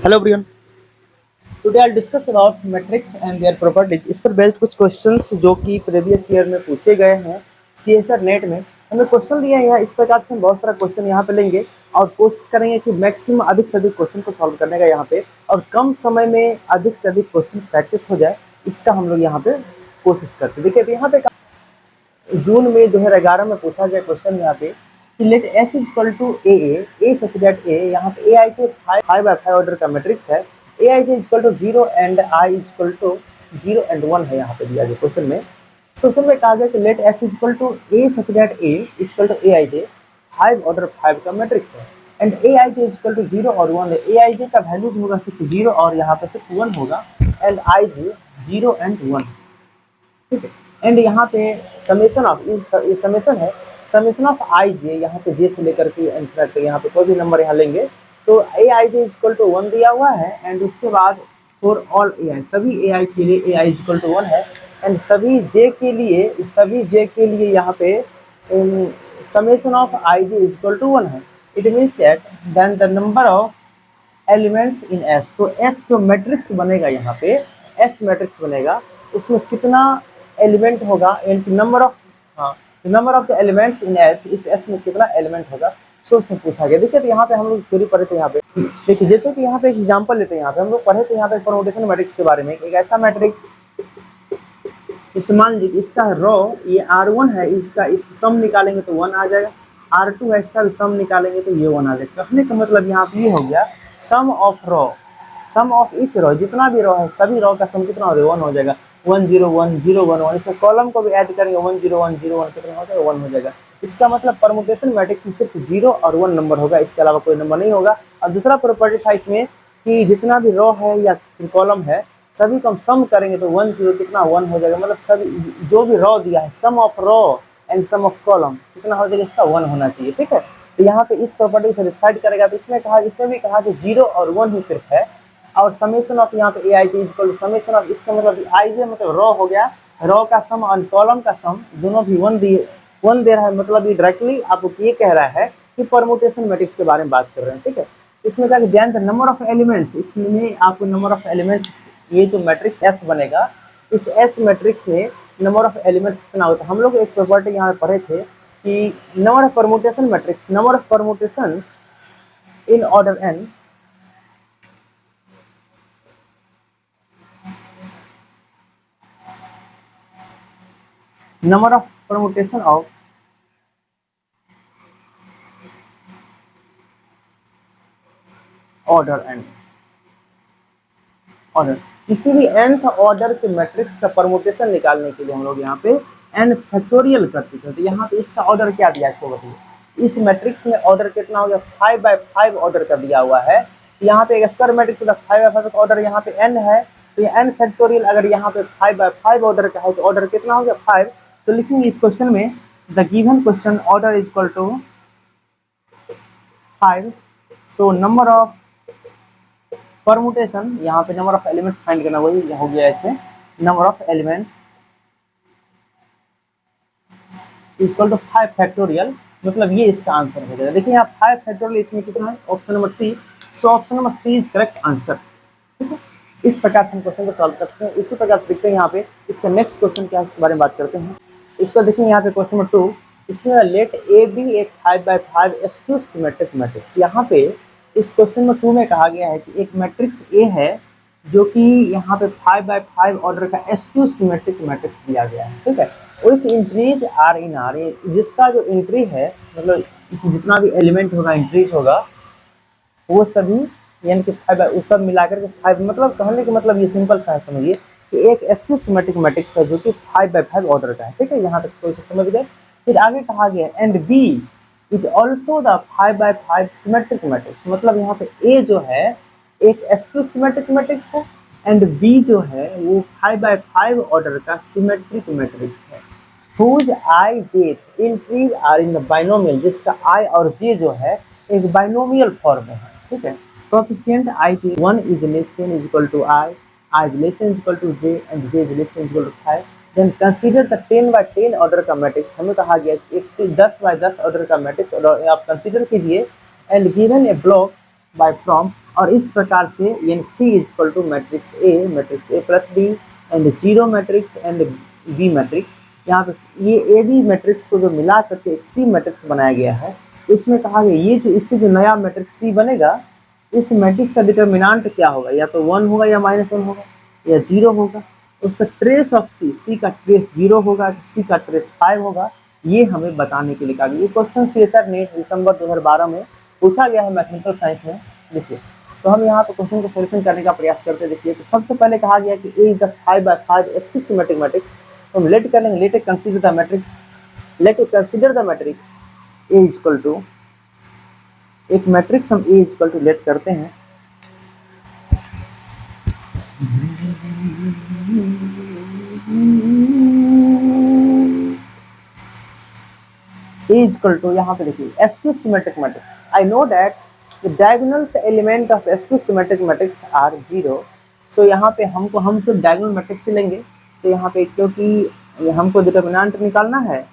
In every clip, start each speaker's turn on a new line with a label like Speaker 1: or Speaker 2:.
Speaker 1: Hello everyone, today I discuss about matrix and their properties. इस पर based कुछ questions जो कि प्रीवियस ईयर में पूछे गए हैं सीएसआर नेट में। हमें क्वेश्चन दिया है, इस प्रकार से हम बहुत सारा क्वेश्चन यहाँ पे लेंगे और कोशिश करेंगे कि मैक्सिमम अधिक से अधिक क्वेश्चन को सॉल्व करने का यहाँ पे, और कम समय में अधिक से अधिक क्वेश्चन प्रैक्टिस हो जाए, इसका हम लोग यहाँ पे कोशिश करते हैं। देखिए तो यहाँ पे जून में 2011 में पूछा गया क्वेश्चन यहाँ पे कि let S is equal to A such that A, यहाँ पे ए आई जे 5x5 ऑर्डर का मैट्रिक्स है, a I J is equal to 0 and i is equal to 0 and 1 है यहाँ पे दिया गया क्वेश्चन में। क्वेश्चन में कहा गया कि let S is equal to A such that A is equal to A I J 5 order 5 का मैट्रिक्स है and A I J is equal to 0 और 1 है। ए आई जे का वैल्यूज होगा सिर्फ 0 और यहाँ पे सिर्फ 1 होगा एंड आई जे 0 एंड 1, ठीक है। एंड यहाँ पे समेशन ऑफ, ये समेशन है, समेशन ऑफ आई जे, यहाँ पे जे से लेकर के इनफैक्ट यहाँ पे कोई भी नंबर यहाँ लेंगे तो ए आई जे इक्वल टू 1 दिया हुआ है एंड उसके बाद फॉर ऑल ए आई, सभी ए आई के लिए ए आई इक्वल टू 1 है एंड सभी जे के लिए यहाँ पे summation of I J equal to 1 है। It means that then the number of elements in S, तो एस जो मैट्रिक्स बनेगा यहाँ पे एस मैट्रिक्स बनेगा, उसमें कितना एलिमेंट होगा, number of the elements in S, इस एस में कितना एलिमेंट होगा, सो से पूछा गया। देखिए तो यहाँ पे हम लोग थ्योरी पढ़े थे। यहाँ पे देखिए जैसे कि यहाँ पे एक एग्जांपल लेते हैं, यहाँ पे हम लोग पढ़े थे यहाँ पे परमुटेशन मैट्रिक्स के बारे में। एक ऐसा मैट्रिक्स, इस मान लीजिए इसका रो ये R1 है, इसका सम निकालेंगे तो 1 आ जाएगा, R2 है इसका भी सम निकालेंगे तो ये 1 आ जाएगा। कहने का मतलब यहाँ पे ये हो गया sum of row, sum of each row, जितना भी रो है सभी रो का सम कितना हो जाएगा, 1 हो जाएगा। 1 0 1 0 1 1, इसका कॉलम को भी ऐड करेंगे 1 0 1 0 1 कितना हो जाएगा, 1 हो जाएगा। इसका मतलब परमुटेशन मैट्रिक्स में सिर्फ 0 और 1 नंबर होगा, इसके अलावा कोई नंबर नहीं होगा। और दूसरा प्रॉपर्टी था इसमें कि जितना भी रो है या कॉलम है सभी को हम सम करेंगे तो 1 0 कितना 1 हो जाएगा। मतलब सभी जो भी रो दिया है sum of row and sum of column कितना हो जाएगा, इसका 1 होना चाहिए, ठीक है। तो यहाँ पे इस प्रॉपर्टी को सेटिस्फाइड करेगा। तो इसमें भी कहा कि 0 और 1 ही सिर्फ है और समेशन ऑफ यहाँ पे ए आई जे इक्वल समेशन ऑफ, इसका मतलब आई जे मतलब रो हो गया, रो का सम और कॉलम का सम दोनों भी 1 दे रहा है। मतलब ये डायरेक्टली आपको ये कह रहा है कि परमुटेशन मैट्रिक्स के बारे में बात कर रहे हैं, ठीक है। इसमें क्या ध्यान था, नंबर ऑफ एलिमेंट्स, इसमें आपको नंबर ऑफ एलिमेंट्स, ये जो मैट्रिक्स एस बनेगा इस एस मैट्रिक्स में नंबर ऑफ एलिमेंट्स कितना होता है। हम लोग एक प्रॉपर्टी यहाँ पे पढ़े थे कि number of permutation matrix, number of permutation in order n, number of permutation of order n, order किसी भी nth ऑर्डर के मैट्रिक्स का परमुटेशन निकालने के लिए हम लोग यहाँ पे n फैक्टोरियल करते थे। तो यहाँ पे इसका ऑर्डर क्या दिया है सो बताइए। इस मैट्रिक्स में ऑर्डर कितना हो गया, 5x5 ऑर्डर का दिया हुआ है। यहाँ पे एक स्क्वायर मैट्रिक्स होता है 5x5 का ऑर्डर, यहाँ पे n है तो ये n फैक्टोरियल अगर यहाँ पे 5x5 ऑर्डर का है तो ऑर्डर कितना हो गया 5। तो लिखेंगे इस क्वेश्चन में the given question order is equal to 5, so number of permutation, यहाँ पे नंबर ऑफ एलिमेंट्स फाइंड करना, वही हो गया इसमें number of elements equal to 5 factorial, मतलब ये इसका आंसर हो जाएगा। देखिए यहाँ 5 फैक्टोरियल इसमें कितना है, option number C, so option number C is correct answer, ठीक है। इस प्रकार से हम क्वेश्चन को सॉल्व कर सकते हैं। इसी प्रकार से देखते हैं यहाँ पे इसका नेक्स्ट क्वेश्चन क्या है, इसके बारे में बात करते हैं। इसको देखिए यहाँ पे क्वेश्चन नंबर 2, इसमें लेट ए बी एक 5x5 स्क्यू सिमेट्रिक मैट्रिक्स। यहाँ पे इस क्वेश्चन में 2 में कहा गया है कि एक मैट्रिक्स ए है जो कि यहाँ पे 5x5 ऑर्डर का स्क्यू सिमेट्रिक मैट्रिक्स दिया गया है, ठीक है। With entries are in R, जिसका जो इंट्री है मतलब इसमें जितना भी एलिमेंट होगा इंट्रीज होगा वो सभी यानी कि 5 वो सब मिलाकर के 5, मतलब कहने का मतलब ये सिंपल सा है, समझिए कि एक स्क्यू सिमेट्रिक मैट्रिक्स है जो कि 5x5 ऑर्डर का है, ठीक है। यहाँ तक कोई समझ गए। फिर आगे कहा गया and B is also the 5x5 symmetric matrix, मतलब यहाँ पे ए जो है एक स्क्यू सिमेट्रिक मैट्रिक्स है एंड बी जो है वो 5x5 ऑर्डर का सिमेट्रिक मैट्रिक्स है। Whose i j entries are in the binomial, जिसका आई और जे जो है एक बाइनोमियल फॉर्म में है, ठीक है। Coefficient i j 1 is less than is equal to i is less than is equal to j and j is less than is equal to 5। Then consider the 10x10 order का matrix. हमें कहा गया एक 10x10 order का matrix आप consider कीजिए and given A block by from और इस प्रकार से यानी C is equal to matrix A plus B and zero matrix and B matrix. यहाँ पे ये ए बी मैट्रिक्स को जो मिला करके एक सी मैट्रिक्स बनाया गया है, इसमें कहा गया ये जो इससे जो नया मैट्रिक्स सी बनेगा, इस मैट्रिक्स का डिटर्मिनेंट क्या होगा, या तो 1 होगा या -1 होगा या 0 होगा। उसका ट्रेस ऑफ सी का ट्रेस 0 होगा, सी का ट्रेस 5 होगा, ये हमें बताने के लिए कहा गया। ये क्वेश्चन CSR नेट दिसंबर 2012 में पूछा गया है मैथमेटिकल साइंस में। देखिए तो हम यहाँ पे क्वेश्चन को सोल्यूशन करने का प्रयास करते हैं। देखिए तो सबसे पहले कहा गया कि A is the 5x5 skew symmetric matrix. तो हम लेट कर लेंगे, let consider the matrix, let consider the matrix A is equal to, एक मैट्रिक्स हम A is equal to let करते हैं ए इज इक्वल टू, यहाँ पे देखिए skew symmetric matrix. I know that the diagonals element of skew symmetric matrix are 0। So यहाँ पे हम सिर्फ डायगोनल मैट्रिक्स ही लेंगे। तो यहाँ पे क्योंकि हमको डिटर्मिनेंट निकालना है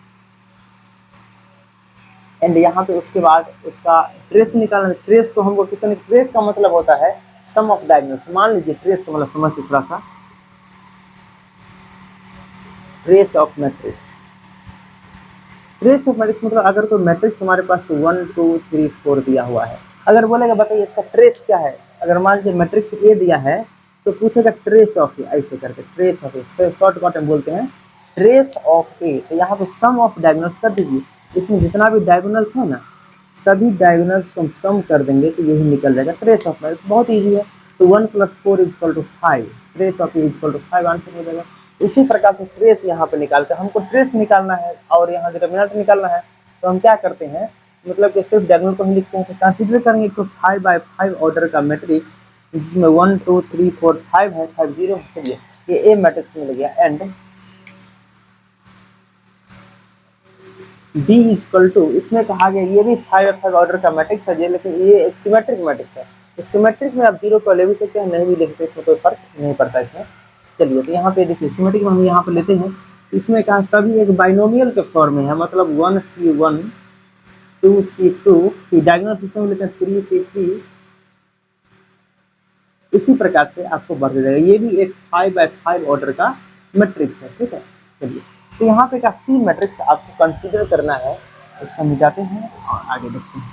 Speaker 1: एंड यहाँ पे उसके बाद उसका ट्रेस निकालना है। ट्रेस तो हमको किसी ने, ट्रेस का मतलब होता है सम ऑफ डायगोनल्स। मान लीजिए ट्रेस का मतलब समझते थोड़ा सा, trace of matrix, trace of matrix मतलब अगर कोई मैट्रिक्स हमारे पास 1 2 3 4 दिया हुआ है, अगर बोलेगा बताइए इसका ट्रेस क्या है, अगर मान लीजिए मैट्रिक्स ए दिया है तो पूछेगा ट्रेस ऑफ ए, ऐसे करके ट्रेस ऑफ ए, शॉर्टकट में बोलते हैं ट्रेस ऑफ ए। तो यहाँ पे सम ऑफ डायगोनल्स कर दीजिए, इसमें जितना भी डायगोनल्स है ना, सभी डायगोनल्स को हम सम कर देंगे तो यही निकल जाएगा ट्रेस ऑफ मैट्रिक्स। बहुत ईजी है। तो 1 + 4 = 5, ट्रेस ऑफ ए = 5 आंसर हो जाएगा। इसी प्रकार से ट्रेस यहाँ पे निकालते हैं, हमको ट्रेस निकालना है और यहाँ डिटर्मिनेंट निकालना है। तो हम क्या करते हैं, मतलब कि सिर्फ डायगोनल को ही लिखते हैं। तो कंसीडर करेंगे तो 5x5 ऑर्डर का मैट्रिक्स जिसमें 1 2 3 4 5 है, 5 0। चलिए ये ए मैट्रिक्स मिल गया एंड B इक्वल टू, इसमें कहा गया ये भी 5x5 ऑर्डर का मैट्रिक्स है, लेकिन ये एक सिमेट्रिक मैट्रिक्स है। तो सिमेट्रिक में आप 0 को ले भी सकते हैं, नहीं भी ले सकते, इसमें कोई फर्क नहीं पड़ता इसमें। चलिए तो यहाँ पे देखिए सिमेट्रिक में हम यहाँ पे लेते हैं, इसमें कहा सभी एक बाइनोमियल के फॉर्म में है, मतलब 1C1 2C2, डायगोनल सिस्टम में लेते हैं 3C3। इसी प्रकार से आपको बढ़ जाएगा। ये भी एक 5x5 ऑर्डर का मैट्रिक्स है, ठीक है। चलिए तो यहाँ पे का सी मैट्रिक्स आपको कंसीडर करना है, इसको मिटाते हैं और आगे देखते हैं।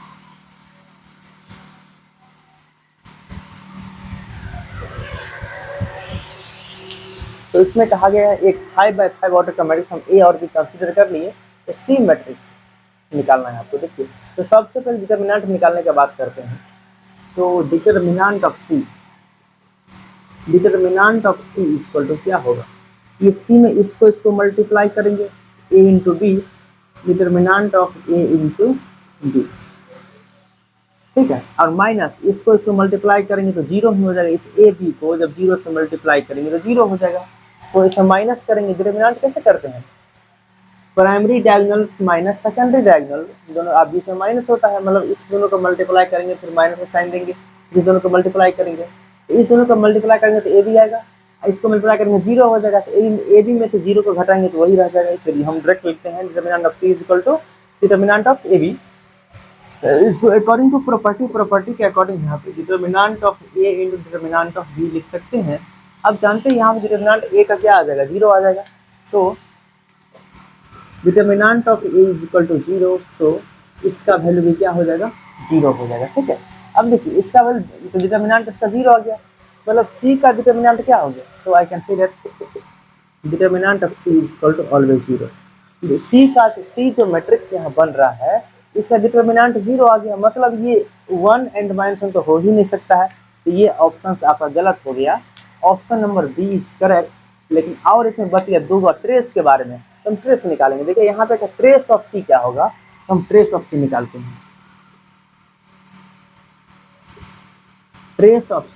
Speaker 1: तो इसमें कहा गया है एक 5x5 ऑर्डर का मैट्रिक्स हम ए और बी कंसीडर कर लिए, तो सी मैट्रिक्स निकालना है आपको। देखिए तो सबसे पहले डिटर्मिनेंट निकालने की बात करते हैं। तो determinant of C, determinant of C equal to क्या होगा, ये सी में इसको मल्टीप्लाई करेंगे a into B, determinant of a into B, ठीक है, और माइनस इसको मल्टीप्लाई करेंगे तो 0 ही हो जाएगा। इस ए बी को जब 0 से मल्टीप्लाई करेंगे तो 0 हो जाएगा। तो इसे माइनस करेंगे, डिटर्मिनेंट कैसे करते हैं, primary diagonals minus secondary diagonal, दोनों आप बीच में माइनस होता है, मतलब इस दोनों को मल्टीप्लाई करेंगे फिर माइनस का साइन देंगे, इस दोनों को मल्टीप्लाई करेंगे, इस दोनों को मल्टीप्लाई करेंगे तो ए बी आएगा, इसको मल्टीप्लाई करेंगे 0 हो जाएगा। तो ए बी में से 0 को घटाएंगे तो वही रह जाएगा। इसलिए हम डायरेक्ट लिखते हैं determinant of C equal to determinant of A B. According to property के अकॉर्डिंग यहाँ पे determinant of A into determinant of B लिख सकते हैं। अब जानते हैं यहाँ पे डिटर्मिनेंट ए का क्या आ जाएगा, 0 आ जाएगा। So determinant of A is equal to 0, so इसका वैल्यू भी क्या हो जाएगा, 0 हो जाएगा, ठीक है। अब देखिए इसका वैल्यू, तो डिटर्मिनेंट इसका 0 आ गया, मतलब सी का डिटर्मिनेंट क्या हो गया। So I can say that determinant of C is equal to always 0। C जो मैट्रिक्स यहाँ बन रहा है इसका डिटर्मिनेंट 0 आ गया, मतलब ये 1 एंड -1 तो हो ही नहीं सकता है। तो ये ऑप्शन आपका गलत हो गया, option number B is correct. लेकिन और इसमें बच गया 2 ट्रेस के बारे में, तो हम ट्रेस निकालेंगे। देखिए यहाँ पे ट्रेस ऑफ सी क्या होगा, तो हम ट्रेस ऑफ सी निकालते हैं। ट्रेस ऑफ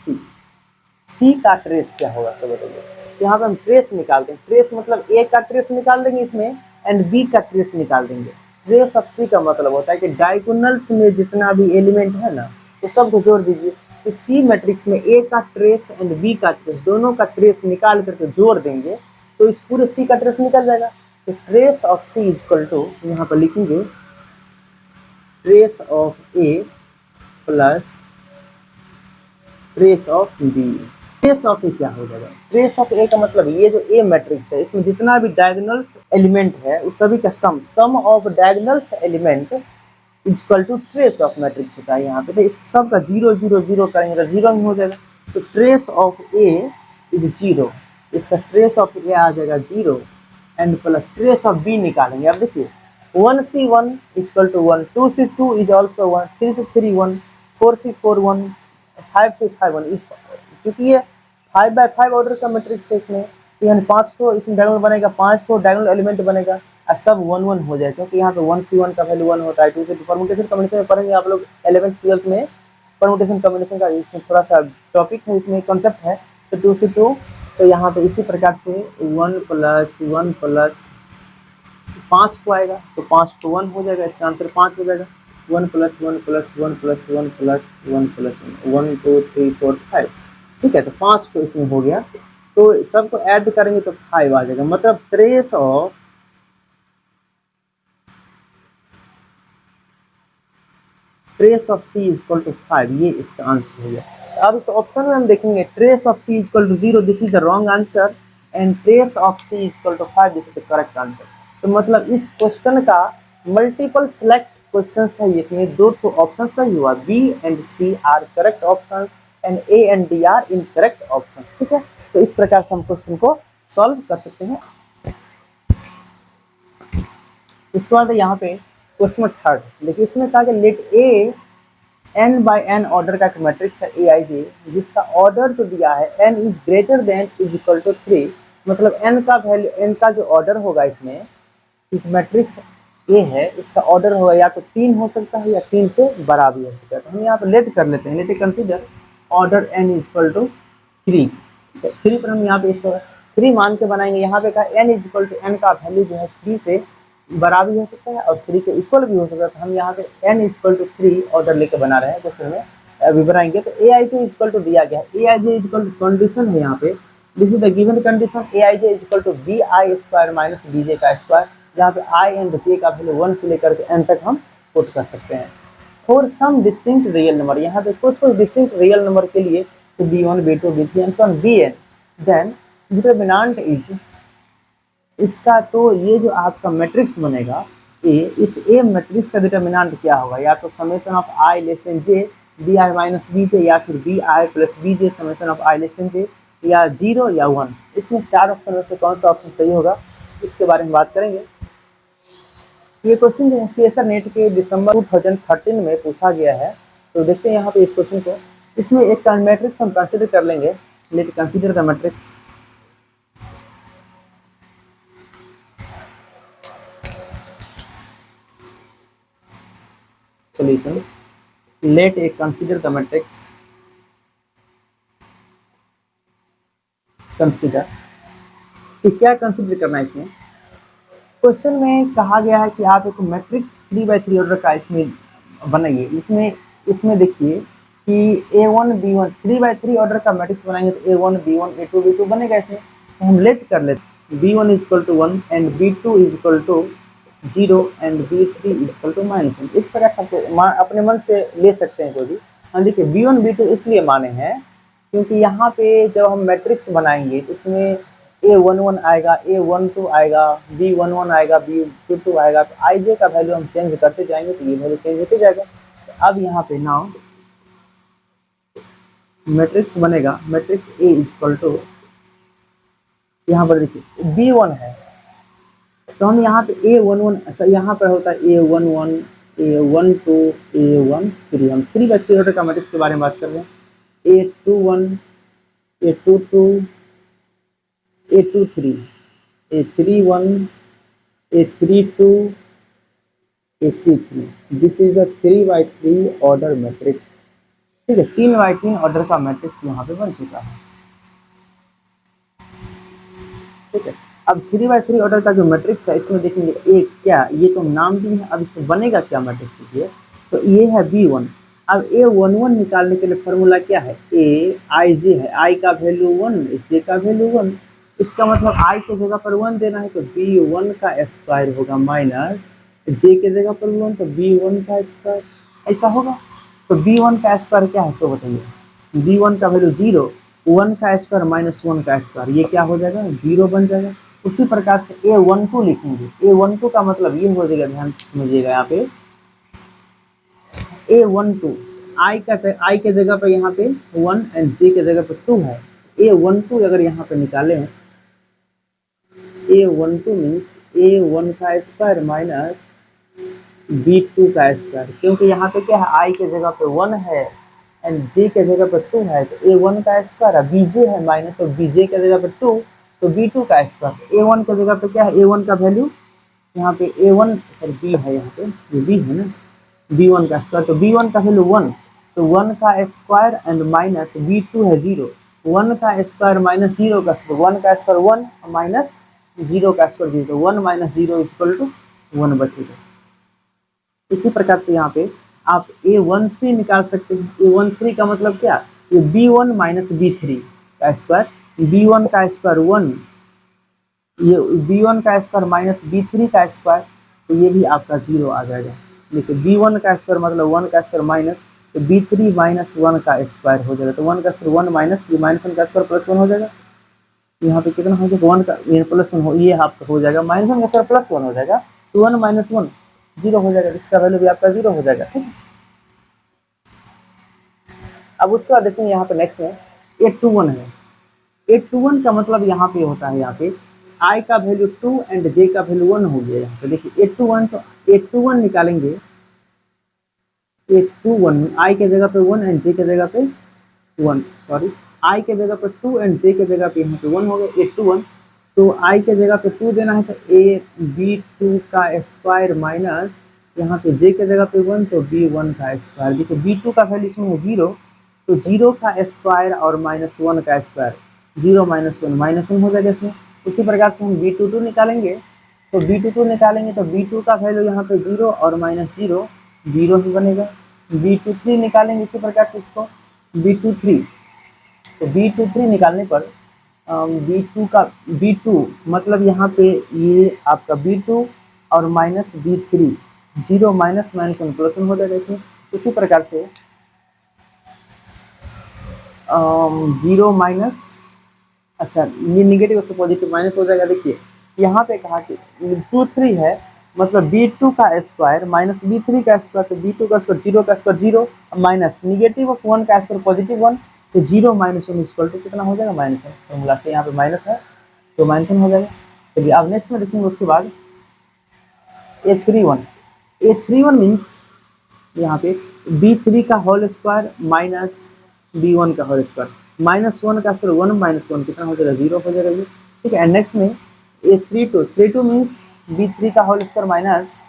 Speaker 1: सी का ट्रेस क्या होगा सब बताइए। यहाँ पे हम ट्रेस निकालते हैं, ट्रेस मतलब ए का ट्रेस निकाल देंगे इसमें एंड बी का ट्रेस निकाल देंगे। ट्रेस ऑफ सी का मतलब होता है कि डायगोनल्स में जितना भी एलिमेंट है ना तो सबको जोड़ दीजिए। तो सी मैट्रिक्स में ए का ट्रेस एंड बी का ट्रेस दोनों का ट्रेस निकाल करके जोड़ देंगे तो इस पूरे सी का ट्रेस निकल जाएगा। तो trace of C is equal to, यहाँ पर लिखेंगे trace of A plus trace of B. Trace of A क्या हो जाएगा? ट्रेस ऑफ ए का मतलब ये जो ए मैट्रिक्स है इसमें जितना भी डायगोनल्स एलिमेंट है उस सभी का sum of diagonals element equal to trace of matrix होता है यहाँ पे। तो इस सब का 0 0 0 करेंगे तो 0 ही हो जाएगा। तो ट्रेस ऑफ ए इज 0, इसका ट्रेस ऑफ ए आ जाएगा 0 and plus trace of B निकालेंगे। अब देखिए 1C1 equal to 1, 2C2 is also 1, 3C3 1, 4C4 1, 5C5 1। क्योंकि ये 5x5 ऑर्डर का मैट्रिक्स है इसमें, तो यानी 5 ठो इसमें डायगोनल बनेगा, 5 ठो डायगोनल एलिमेंट बनेगा और सब 1 1 हो जाएगा। क्योंकि यहाँ पे 1C1 का वैल्यू 1 होता है। 2C2 परमुटेशन कॉम्बिनेशन में पढ़ेंगे आप लोग 11th 12th में, परमुटेशन कॉम्बिनेशन का इसमें थोड़ा सा टॉपिक है, इसमें कॉन्सेप्ट है। तो 2C2 तो यहाँ पे इसी प्रकार से 1 प्लस 1 प्लस 5 को आएगा तो 5 को 1 हो जाएगा, इसका आंसर 5 हो जाएगा। 1 plus 1 plus 1 plus 1 plus 1 plus 1 2 3 4 5, ठीक है। तो 5 को इसमें हो गया, तो सबको ऐड करेंगे तो 5 आ जाएगा। मतलब trace of C is equal to 5, ये इसका आंसर हो गया। अब इस ऑप्शन में हम देखेंगे trace of C is equal to 0, this is the wrong answer, and trace of C is equal to 5 this is the correct answer. तो मतलब इस क्वेश्चन का मल्टीपल सेलेक्ट क्वेश्चन है, इसमें 2 ऑप्शन सही हुआ, B and C are correct options and A and D are incorrect options, ठीक है। तो इस प्रकार से हम क्वेश्चन को सॉल्व कर सकते हैं। इसके बाद यहाँ पे क्वेश्चन 3 देखिए, इसमें कहा कि let A n by n order का एक मैट्रिक्स है Aij, जिसका ऑर्डर जो दिया है n is greater than is equal to 3। मतलब n का वैल्यू, n का जो ऑर्डर होगा इसमें, एक मैट्रिक्स A है, इसका ऑर्डर होगा या तो 3 हो सकता है या 3 से बड़ा भी हो सकता है। तो हम यहाँ पर लेट कर लेते हैं, let consider order n is equal to 3। 3 पर हम यहाँ पे इसको 3 मान के बनाएंगे। यहाँ पे कहा n is equal to n का वैल्यू जो है 3 से बड़ा भी हो सकता है और 3 के इक्वल भी हो सकता है। तो हम यहाँ पे n is equal to 3 order लेके बना रहे हैं, क्वेश्चन में अभी बनाएंगे। तो Aij इज इक्वल टू दिया गया है, Aij is equal to condition है यहाँ पे, this is the given condition, Aij is equal to bi square minus bj का स्क्वायर, जहाँ पे i एंड j का वैल्यू 1 से लेकर के n तक हम पुट कर सकते हैं। For some distinct real number, यहाँ पे कुछ डिस्टिंक्ट रियल नंबर के लिए b1 b2 b3 and some bn, then determinant is इसका, तो ये जो आपका मैट्रिक्स बनेगा ए, इस ए मैट्रिक्स का डिटरमिनेंट क्या होगा? या तो summation of i less than j b i minus b j, या फिर b i plus b j summation of i less than j, या 0 या 1। इसमें 4 ऑप्शन में से कौन सा ऑप्शन सही होगा, इसके बारे में बात करेंगे। ये क्वेश्चन जो है CSR नेट के दिसंबर 2013 में पूछा गया है। तो देखते हैं यहाँ पे इस क्वेश्चन को। इसमें एक मैट्रिक्स हम कंसिडर कर लेंगे, late consider the matrix. Solution, let A consider the matrix, consider कि क्या कंसिडर करना है इसमें। क्वेश्चन में कहा गया है कि आप एक मैट्रिक्स 3x3 ऑर्डर का इसमें बनाइए। इसमें देखिए कि A1 B1 3x3 ऑर्डर का मैट्रिक्स बनाएंगे तो A1 B1 A2 B2 बनेगा। इसमें तो हम लेट कर लेते हैं B1 is equal to 1 and B2 is equal to 0 and B3 is equal to -1। इस प्रकार से अपने मन से ले सकते हैं कोई भी। हाँ देखिए B1 B2 इसलिए माने हैं क्योंकि यहाँ पे जब हम मैट्रिक्स बनाएंगे तो इसमें A11 आएगा, A12 आएगा, B11 आएगा, B22 आएगा। तो Ij का वैल्यू हम चेंज करते जाएंगे तो ये वैल्यू चेंज होते जाएगा। तो अब यहाँ पे नाउ मैट्रिक्स बनेगा, matrix A is equal to, यहाँ पर देखिए B1 है तो हम यहाँ पे A11 यहाँ पर होता है A11 A12 A13। हम 3x3 ऑर्डर का मैट्रिक्स के बारे में बात कर रहे हैं। A21 A22 A23 A31 A32 A33, this is the 3x3 order matrix, ठीक है। 3x3 ऑर्डर का मैट्रिक्स यहाँ पे बन चुका है, ठीक है। अब 3x3 ऑर्डर का जो मैट्रिक्स है इसमें देखेंगे एक क्या, ये तो नाम भी है। अब इसमें बनेगा क्या मैट्रिक्स देखिए, तो ये है B1। अब A11 निकालने के लिए फॉर्मूला क्या है, Aij है, I का वैल्यू 1 J का वैल्यू 1। इसका मतलब I के जगह पर 1 देना है तो B1 का स्क्वायर होगा माइनस J के जगह पर 1 तो B1 का स्क्वायर, ऐसा होगा। तो B1 का स्क्वायर क्या है सो बताइए, b1 का वैल्यू 0, 1 का स्क्वायर माइनस 1 का स्क्वायर, ये क्या हो जाएगा 0 बन जाएगा। उसी प्रकार से a12 लिखेंगे, a12 का मतलब ये हो जाएगा, ध्यान से समझिएगा यहाँ पे a12 आई के जगह पे यहाँ पे 1 एंड जे के जगह पे 2 है। a12 अगर यहाँ पे निकालें, a12 मीन्स a1 का स्क्वायर माइनस b2 का स्क्वायर, क्योंकि यहाँ पे क्या है आई के जगह पे 1 है एंड जे के जगह पे 2 है, तो a1 का स्क्वायर है, bj है माइनस, तो bj के जगह पे 2, तो b2 का स्क्वायर। a1 के जगह पे क्या है, a1 का वैल्यू यहाँ पे a1 सर b है, यहाँ पे ये b है ना, b1 का स्क्वायर, तो b1 का वैल्यू 1, तो 1 का स्क्वायर एंड माइनस b2 है 0, 1 का स्क्वायर माइनस 0 का स्क्वायर, 1 का स्क्वायर 1 माइनस 0 का स्क्वायर 0, तो 1 माइनस 0 इक्वल टू 1 बचेगा। इसी प्रकार से यहाँ पे आप a13 निकाल सकते हैं। a13 का मतलब क्या, ये b1 माइनस b3 का स्क्वायर, b1 का स्क्वायर 1, ये b1 का स्क्वायर माइनस b3 का स्क्वायर, तो ये भी आपका 0 आ जाएगा। देखिए b1 का स्क्वायर मतलब 1 का स्क्वायर माइनस, तो b3 माइनस 1 का स्क्वायर हो जाएगा, तो 1 का स्क्वायर 1 माइनस ये माइनस 1 का स्क्वायर प्लस 1 हो जाएगा। यहाँ पे कितना हो जाएगा 1 का ये प्लस 1 हो, ये आपका हो जाएगा माइनस 1 का स्क्वायर प्लस 1 हो जाएगा, तो 1 माइनस 1 0 हो जाएगा, इसका वैल्यू भी आपका 0 हो जाएगा। ठीक है, अब उसके बाद देखेंगे यहाँ पे नेक्स्ट में a21 है। a21 का मतलब यहाँ पे होता है, यहाँ पे i का वैल्यू 2 एंड j का वैल्यू 1 हो गया। यहाँ पे देखिए a21, तो a21 निकालेंगे, a21 i के जगह पे 1 एंड j के जगह पे 1, सॉरी i के जगह पे 2 एंड j के जगह पे यहाँ पे 1 हो गया a21, तो i के जगह पे 2 देना है, तो a b2 का स्क्वायर माइनस यहाँ पे j के जगह पे 1, तो b1 का स्क्वायर। देखिए b2 का वैल्यू इसमें है 0, तो 0 का स्क्वायर और माइनस 1 का स्क्वायर, 0 माइनस 1 माइनस 1 हो जाएगा इसमें। उसी प्रकार से हम b22 निकालेंगे, तो b22 निकालेंगे तो b2 का वैल्यू यहाँ पे 0 और माइनस 0 0 ही बनेगा। b23 निकालेंगे इसी प्रकार से इसको, b23, तो b23 निकालने पर b2 मतलब यहाँ पे ये आपका b2 और minus b3, 0 minus minus 1 plus 1 हो जाएगा इसमें। उसी प्रकार से 0 माइनस, अच्छा ये निगेटिव से पॉजिटिव माइनस हो जाएगा। देखिए यहाँ पे कहा कि 23 है, मतलब b2 का स्क्वायर माइनस b3 का स्क्वायर, तो b2 का स्क्वायर 0 का स्क्वायर 0 माइनस निगेटिव ऑफ 1 का स्क्वायर पॉजिटिव 1, तो 0 माइनस 1 इक्वल टू कितना हो जाएगा माइनस 1, फॉर्मूला से यहाँ पे माइनस है तो माइनस 1 हो जाएगा। चलिए अब नेक्स्ट में देखेंगे उसके बाद a31 मीन्स यहाँ पे b3 का होल स्क्वायर माइनस b1 का होल स्क्वायर, माइनस 1 का स्क्वायर 1 माइनस 1 कितना हो जाएगा 0 हो जाएगा ये। ठीक है, एंड नेक्स्ट में a32 मीन्स b3 का होल स्क्वायर माइनस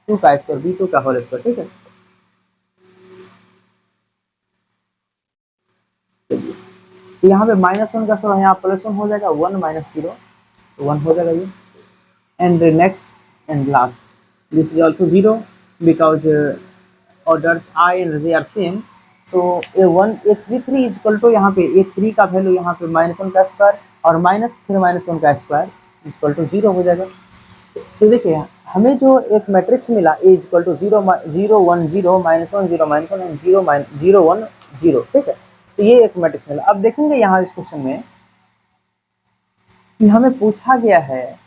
Speaker 1: 2 का स्क्वायर b2 का होल स्क्वायर। ठीक है, चलिए तो यहाँ पे माइनस 1 का स्क्वायर यहाँ प्लस 1 हो जाएगा, 1 माइनस 0 तो 1 हो जाएगा ये। And next and last, this is also 0 because orders i and they are same, so a33 is equal to यहाँ पे a3 का वैल्यू यहाँ पे माइनस 1 का स्क्वायर और माइनस फिर माइनस 1 का स्क्वायर इक्वल टू 0 हो जाएगा। तो देखिए हमें जो एक मैट्रिक्स मिला a equal to 0 0 1 0 minus 1 0 minus 1 and 0 1 0। ठीक है, तो ये एक मैट्रिक्स मिला। अब देखेंगे यहाँ इस क्वेश्चन में कि हमें पूछा गया है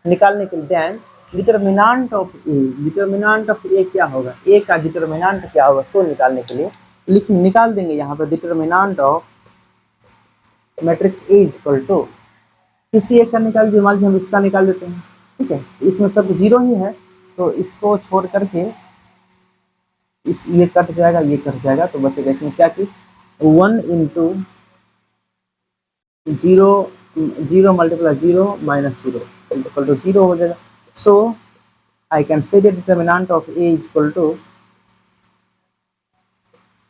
Speaker 1: निकालने के लिए दैन डिटर्मिनेंट ऑफ ए क्या होगा, ए का डिटर्मिनेंट क्या होगा, सो निकालने के लिए निकाल देंगे यहाँ पर determinant of matrix A equal to किसी एक का निकाल दिए, मान लीजिए हम इसका निकाल देते हैं। ठीक है, इसमें सब 0 ही है, तो इसको छोड़ करके इस ये कट जाएगा, तो बचेगा इसमें क्या चीज़ 1 into 0 multiply 0 minus 0 equal to 0 हो जाएगा। So I can say the determinant of A equal to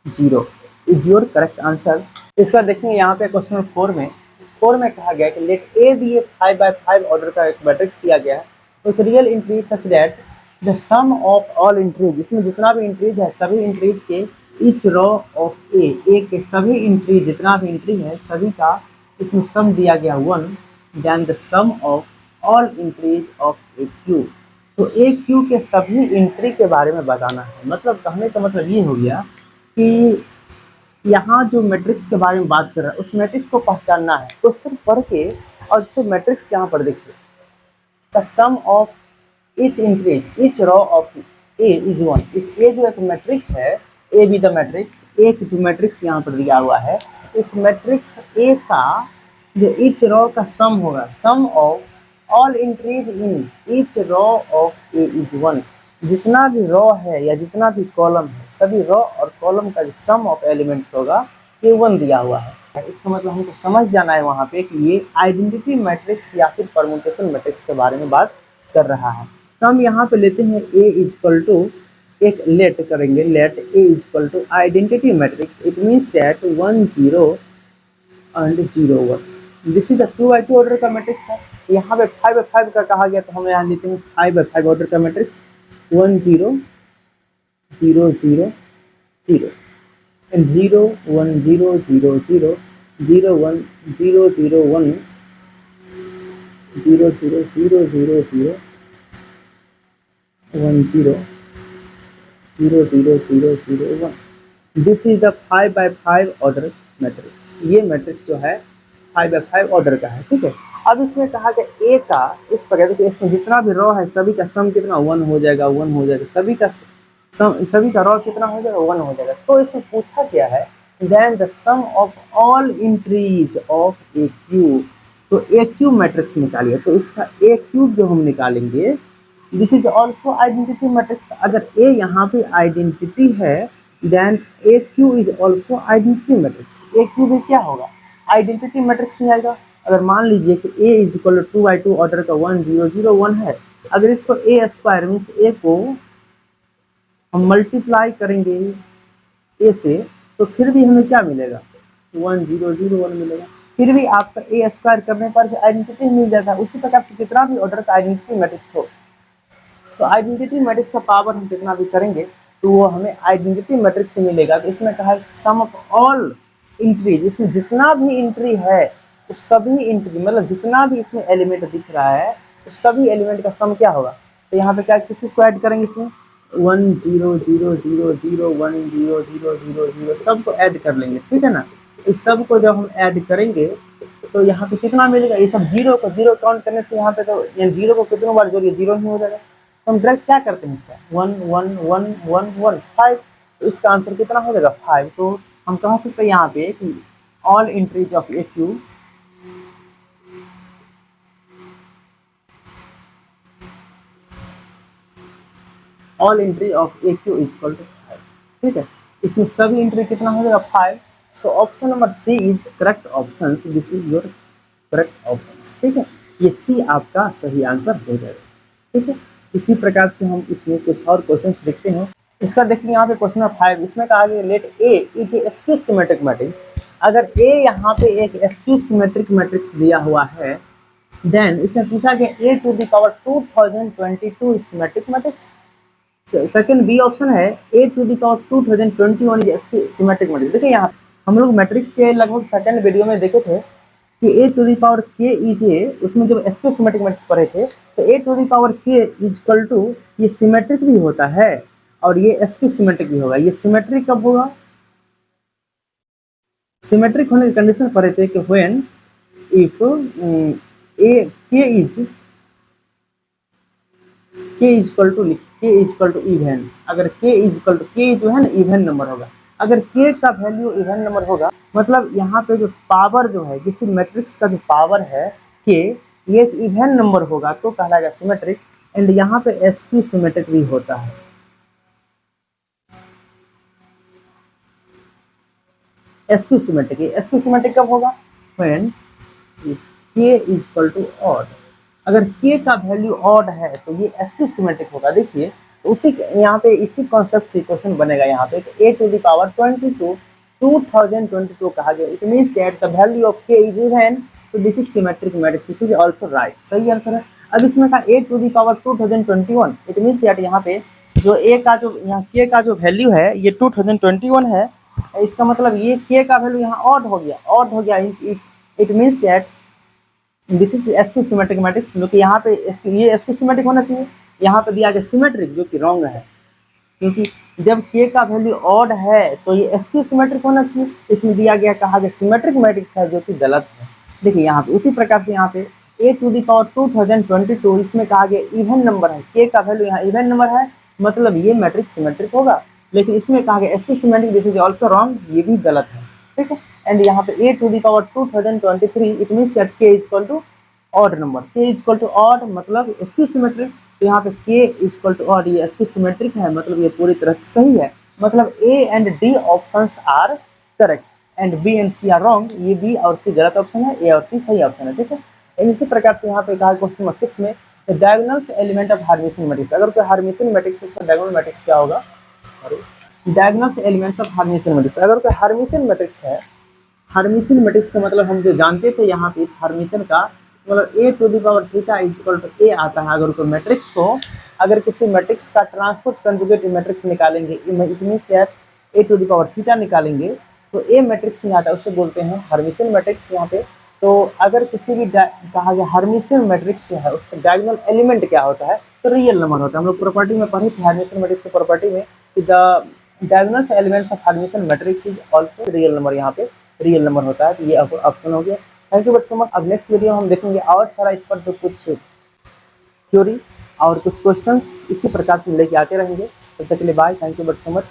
Speaker 1: 0 is your correct answer. इसका देखेंगे यहाँ पे क्वेश्चन 4 में कहा गया कि let A be a 5x5 order का एक मैट्रिक्स दिया गया है with real entries such that the sum of all entries, इसमें जितना भी इंट्रीज है सभी इंट्रीज के ईच रो ऑफ ए के सभी इंट्रीज जितना भी इंट्री है सभी का इसमें सम दिया गया 1, then the sum of all entries of A cube, तो ए क्यू के सभी इंट्री के बारे में बताना है। मतलब कहने का मतलब ये हो गया कि यहाँ जो मैट्रिक्स के बारे में बात कर रहा है उस मैट्रिक्स को पहचानना है, क्वेश्चन पढ़ के, और जैसे मैट्रिक्स यहाँ पर देखिए, the sum of each entry each row of A is one. इस ए जो एक मैट्रिक्स है, ए बी द मैट्रिक्स, एक जो मैट्रिक्स यहाँ पर दिया हुआ है, इस मैट्रिक्स ए का जो ईच रो का सम होगा, sum of all entries in each row of A is one. जितना भी रो है या जितना भी कॉलम है, सभी रो और कॉलम का जो सम ऑफ एलिमेंट्स होगा ये वन दिया हुआ है। इसका मतलब हमको समझ जाना है वहाँ पे कि ये आइडेंटिटी मैट्रिक्स या फिर परम्यूटेशन मैट्रिक्स के बारे में बात कर रहा है। तो हम यहाँ पे लेते हैं ए इजक्वल टू, एक लेट करेंगे, let A is equal to identity matrix, it means that 1 0 and 0 1। This is the 2x2 order का मैट्रिक्स है। यहाँ पे 5x5 का कहा गया, तो हम यहाँ लेते हैं 5x5 ऑर्डर का matrix, 1 0 0 0 0 and 0 1 0 0 0 0 1 0 0 1 0 0 0 0 0 1 0 0 0 0 0 1। This is the 5x5 order matrix. ये मैट्रिक्स जो है 5x5 ऑर्डर का है, ठीक है। अब इसमें कहा गया ए का इस प्रकार के, इसमें जितना भी रो है सभी का सम कितना 1 हो जाएगा, 1 हो जाएगा, सभी का रो कितना हो जाएगा 1 हो जाएगा। तो इसमें पूछा गया है then the sum of all entries of A cube, तो ए क्यूब मैट्रिक्स निकालिए। तो इसका ए क्यूब जो हम निकालेंगे, this is also identity matrix. अगर ए यहाँ पे आइडेंटिटी है then A cube is also identity matrix. A cube में क्या होगा, आइडेंटिटी मैट्रिक्स नहीं आएगा। अगर मान लीजिए कि A is equal to 2x2 order का 1 0 0 1 है, अगर इसको ए स्क्वायर मीन्स ए को हम मल्टीप्लाई करेंगे ए से, तो फिर भी हमें क्या मिलेगा 1 0 0 1 मिलेगा। फिर भी आपका ए स्क्वायर करने पर आइडेंटिटी मिल जाता है। उसी प्रकार से कितना भी ऑर्डर का आइडेंटिटी मैट्रिक्स हो, तो आइडेंटिटी मैट्रिक्स का पावर हम कितना भी करेंगे तो वो हमें आइडेंटिटी मैट्रिक्स से मिलेगा। तो इसमें कहा है सम ऑफ ऑल इंट्रीज, इसमें जितना भी इंट्री है तो सभी इंट्री मतलब जितना भी इसमें एलिमेंट दिख रहा है तो सभी एलिमेंट का सम क्या होगा। तो यहाँ पे क्या किस को ऐड करेंगे, इसमें 1 0 0 0 0 1 0 0 0 0 सबको ऐड कर लेंगे, ठीक है ना। इस सब को जब हम ऐड करेंगे तो यहाँ पे कितना मिलेगा, ये सब जीरो को जीरो काउंट करने से यहाँ पे तो जीरो को कितनों बार जोड़िए जीरो ही हो जाएगा। तो हम डायरेक्ट क्या करते हैं इसका 1 1 1 1 1 5, तो इसका आंसर कितना हो जाएगा 5। तो हम कह सकते हैं यहाँ पे कि all entries of A cube all entry of A cube is equal to 5, ठीक है। इसमें सभी एंट्री कितना हो जाएगा 5। So option number C is correct option, this is your correct option, ठीक है। ये सी आपका सही आंसर हो जाएगा, ठीक है। इसी प्रकार से हम इसमें कुछ और क्वेश्चंस देखते हैं। इसका देखिए यहाँ पे क्वेश्चन नंबर 5, इसमें कहा गया let A is a skew symmetric matrix. अगर ए यहाँ पे एक स्क्यू सिमेट्रिक मैट्रिक्स दिया हुआ है, देन इसमें पूछा गया A to the power 2022 is symmetric matrix. Second B option है A to the power 2021 is symmetric matrix. देखिए यहाँ हम लोग मैट्रिक्स के लगभग सेकंड वीडियो में देखे थे कि ए टू द पावर के इज ए, उसमें जब स्क्यू सिमेट्रिक मैट्रिक्स पढ़े थे तो ए टू द पावर के इज इक्वल टू ये सिमेट्रिक भी होता है और ये स्क्यू सिमेट्रिक भी होगा। ये सिमेट्रिक कब होगा, सिमेट्रिक होने की कंडीशन पढ़े थे कि व्हेन इफ ए के इज इक्वल टू इवन, अगर के इज इक्वल टू के जो है ना इवन नंबर होगा। अगर के का वैल्यू इवन नंबर होगा मतलब यहाँ पे जो पावर जो है किसी मैट्रिक्स का जो पावर है के ये एक इवन नंबर होगा तो कहलाएगा सिमेट्रिक। एंड यहाँ पे एस्क्यू सिमेट्रिक भी होता है। एस्क्यू सिमेट्रिक कब होगा, व्हेन के इज इक्वल टू ऑड। अगर के का वैल्यू ऑड है तो ये एस्क्यू सिमेट्रिक होगा। देखिए तो उसी यहाँ पे इसी कॉन्सेप्ट से क्वेश्चन बनेगा यहाँ पे ए टू द पावर 2022 कहा गया। It means that the value of K is even, so this is symmetric matrix, this is also right, सही आंसर है। अब इसमें कहा A to the power 2021, it means that यहाँ पे जो ए का जो यहाँ के का जो वैल्यू है ये 2021 है, इसका मतलब ये के का वैल्यू यहाँ ऑड हो गया। It means that this is askew symmetric matrix, जो कि यहाँ पे ये एस्क्यू सिमेट्रिक होना चाहिए, यहाँ पे दिया गया सिमेट्रिक जो कि रॉन्ग है। क्योंकि जब k का वैल्यू ऑड है तो ये sq सिमेट्रिक होना चाहिए। इसमें दिया गया कहा गया सिमेट्रिक मैट्रिक्स है, जो कि गलत है। देखिए यहाँ पे उसी प्रकार से यहाँ पे a टू द पावर 2022 इसमें कहा गया इवन नंबर है, k का वैल्यू यहाँ इवन नंबर है, मतलब ये मैट्रिक्स सिमेट्रिक होगा। लेकिन इसमें कहा गया sq symmetric, this is also wrong, ये भी गलत है। ठीक है, एंड यहाँ पे a to the power 2023 it means that k is equal to odd number, k is equal to odd मतलब sq सिमेट्रिक। तो यहाँ पे k is equal to odd, ये sq सिमेट्रिक है, मतलब ये पूरी तरह से सही है। मतलब a and d options are correct and b and c are wrong, ये b और c गलत ऑप्शन है, a और c सही ऑप्शन है। ठीक है, इसी प्रकार से यहाँ पे कहा क्वेश्चन नंबर 6 में diagonal element of Hermitian matrix. अगर कोई हार्मिशन मैट्रिक्स है, डायगोनल मैट्रिक्स क्या होगा, sorry diagonal elements of Hermitian matrix. अगर कोई हार्मिशन मैट्रिक्स है, हार्मिशन मैट्रिक्स का मतलब हम जो जानते थे यहाँ पे इस हार्मिशन का मतलब a to the power theta is equal to a आता है। अगर कोई मैट्रिक्स को, अगर किसी मैट्रिक्स का ट्रांसपोज कंजुगेट मैट्रिक्स निकालेंगे, it means that a to the power theta निकालेंगे तो a मैट्रिक्स में आता है, उससे बोलते हैं हार्मिशन मैट्रिक्स यहाँ पे। तो अगर किसी भी कहा गया हार्मिशन मैट्रिक्स जो है उसका डायगोनल एलिमेंट क्या होता है, तो रियल नंबर होता है। हम लोग प्रॉपर्टी में पढ़े थे हार्मिशन मैट्रिक्स की प्रॉपर्टी में कि the diagonal elements of Hermitian matrix is also real number, यहाँ पे रियल नंबर होता है। तो ये ऑप्शन हो गया। Thank you so much. अब नेक्स्ट वीडियो हम देखेंगे और सारा इस पर जो कुछ थ्योरी और कुछ क्वेश्चंस इसी प्रकार से लेके आते रहेंगे। तब तक के लिए bye, thank you so much.